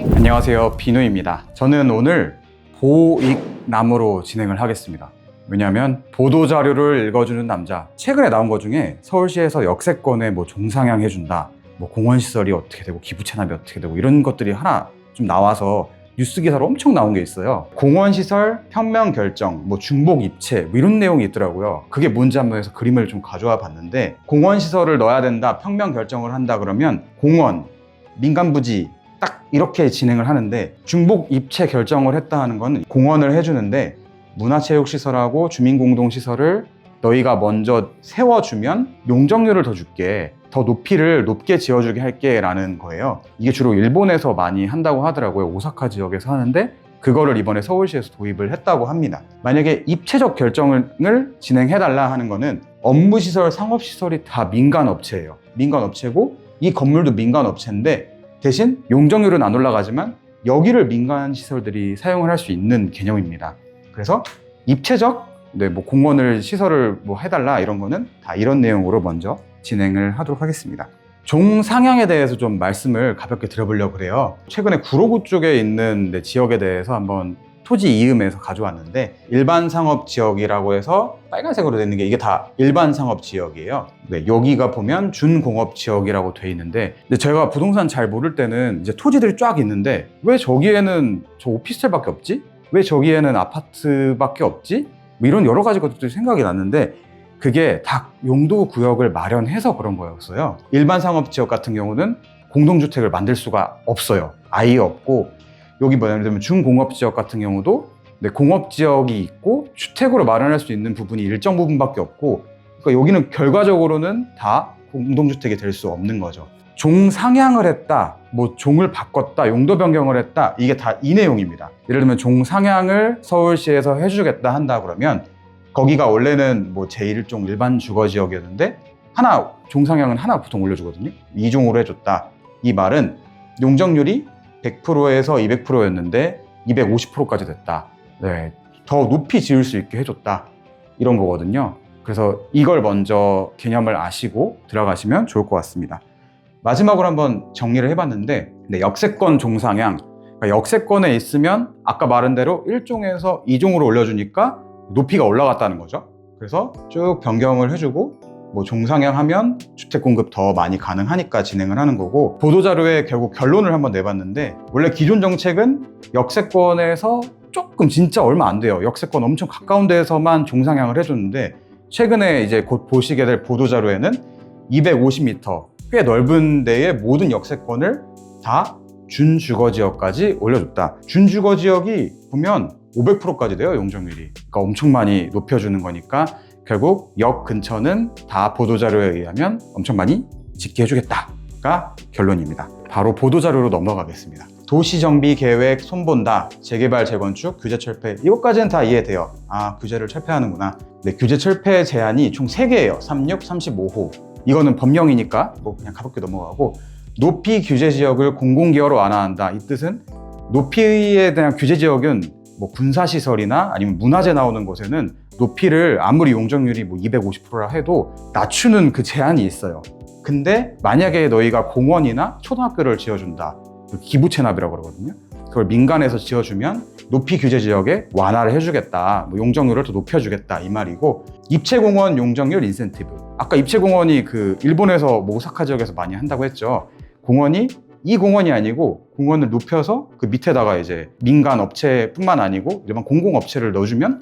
안녕하세요, 비누입니다. 저는 오늘 보익남으로 진행을 하겠습니다. 왜냐하면 보도자료를 읽어주는 남자, 최근에 나온 것 중에 서울시에서 역세권에 종상향 해준다, 공원시설이 어떻게 되고 기부 체납이 어떻게 되고 이런 것들이 하나 좀 나와서 뉴스 기사로 엄청 나온 게 있어요. 공원시설 평면 결정, 중복 입체 이런 내용이 있더라고요. 그게 뭔지 한번 해서 그림을 좀 가져와 봤는데, 공원시설을 넣어야 된다, 평면 결정을 한다 그러면 공원, 민간부지 딱 이렇게 진행을 하는데, 중복 입체 결정을 했다 하는 건 공원을 해주는데 문화체육시설하고 주민공동시설을 너희가 먼저 세워주면 용적률을 더 줄게, 더 높이를 높게 지어주게 할게 라는 거예요. 이게 주로 일본에서 많이 한다고 하더라고요. 오사카 지역에서 하는데 그거를 이번에 서울시에서 도입을 했다고 합니다. 만약에 입체적 결정을 진행해달라 하는 거는 업무시설, 상업시설이 다 민간업체예요. 민간업체고 이 건물도 민간업체인데 대신 용적률은 안 올라가지만 여기를 민간시설들이 사용을 할 수 있는 개념입니다. 그래서 입체적 공원을 시설을 해달라 이런 거는 다 이런 내용으로 먼저 진행을 하도록 하겠습니다. 종상향에 대해서 좀 말씀을 가볍게 드려보려고 그래요. 최근에 구로구 쪽에 있는 지역에 대해서 한번 토지 이음에서 가져왔는데, 일반 상업 지역이라고 해서 빨간색으로 되어 있는 게 이게 다 일반 상업 지역이에요. 여기가 보면 준공업 지역이라고 돼 있는데, 제가 부동산 잘 모를 때는 이제 토지들이 쫙 있는데 왜 저기에는 저 오피스텔밖에 없지? 왜 저기에는 아파트밖에 없지? 이런 여러 가지 것들이 생각이 났는데, 그게 다 용도 구역을 마련해서 그런 거였어요. 일반 상업 지역 같은 경우는 공동주택을 만들 수가 없어요. 아예 없고, 여기 예를 들면 중공업 지역 같은 경우도 공업 지역이 있고 주택으로 마련할 수 있는 부분이 일정 부분밖에 없고, 그러니까 여기는 결과적으로는 다 공동주택이 될 수 없는 거죠. 종상향을 했다, 종을 바꿨다, 용도 변경을 했다, 이게 다 이 내용입니다. 예를 들면 종상향을 서울시에서 해주겠다 한다 그러면, 거기가 원래는 제1종 일반 주거지역이었는데 종상향은 하나 보통 올려주거든요. 2종으로 해줬다. 이 말은 용적률이 100%에서 200%였는데 250%까지 됐다. 더 높이 지을 수 있게 해줬다. 이런 거거든요. 그래서 이걸 먼저 개념을 아시고 들어가시면 좋을 것 같습니다. 마지막으로 한번 정리를 해봤는데, 역세권 종상향, 그러니까 역세권에 있으면 아까 말한 대로 1종에서 2종으로 올려주니까 높이가 올라갔다는 거죠. 그래서 쭉 변경을 해주고 종상향 하면 주택 공급 더 많이 가능하니까 진행을 하는 거고, 보도자료에 결국 결론을 한번 내봤는데, 원래 기존 정책은 역세권에서 조금 진짜 얼마 안 돼요. 역세권 엄청 가까운 데에서만 종상향을 해줬는데, 최근에 이제 곧 보시게 될 보도자료에는 250m 꽤 넓은 데의 모든 역세권을 다 준주거지역까지 올려줬다. 준주거지역이 보면 500%까지 돼요, 용적률이. 그러니까 엄청 많이 높여주는 거니까 결국 역 근처는 다 보도자료에 의하면 엄청 많이 짓게 해주겠다가 결론입니다. 바로 보도자료로 넘어가겠습니다. 도시정비계획 손본다, 재개발, 재건축, 규제 철폐, 이것까지는 다 이해돼요. 규제를 철폐하는구나. 규제 철폐 제한이 총 3개예요. 36, 35호. 이거는 법령이니까 그냥 가볍게 넘어가고, 높이 규제지역을 공공기여로 완화한다. 이 뜻은 높이에 대한 규제지역은 군사시설이나 아니면 문화재 나오는 곳에는 높이를 아무리 용적률이 250%라 해도 낮추는 그 제한이 있어요. 근데 만약에 너희가 공원이나 초등학교를 지어준다, 기부채납이라고 그러거든요. 그걸 민간에서 지어주면 높이 규제지역에 완화를 해주겠다, 용적률을 더 높여주겠다 이 말이고, 입체공원 용적률 인센티브, 아까 입체공원이 일본에서 오사카 지역에서 많이 한다고 했죠. 공원이 이 공원이 아니고 공원을 높여서 그 밑에다가 이제 민간 업체뿐만 아니고 일반 공공업체를 넣어주면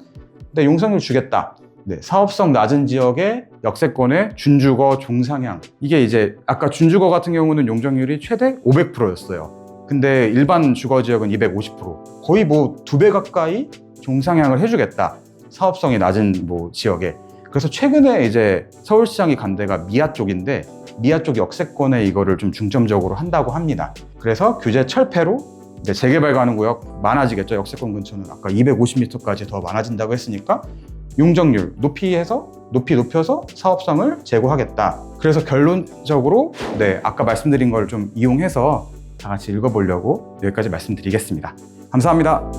용적률 주겠다. 사업성 낮은 지역의 역세권의 준주거 종상향, 이게 이제 아까 준주거 같은 경우는 용적률이 최대 500%였어요. 근데 일반 주거지역은 250%, 거의 2배 가까이 종상향을 해주겠다, 사업성이 낮은 지역에. 그래서 최근에 이제 서울시장이 간 데가 미아 쪽인데, 미아 쪽 역세권에 이거를 좀 중점적으로 한다고 합니다. 그래서 규제 철폐로 재개발 가능 구역 많아지겠죠. 역세권 근처는 아까 250m까지 더 많아진다고 했으니까 용적률 높이 높여서 사업성을 제고하겠다. 그래서 결론적으로 아까 말씀드린 걸 좀 이용해서 다 같이 읽어보려고 여기까지 말씀드리겠습니다. 감사합니다.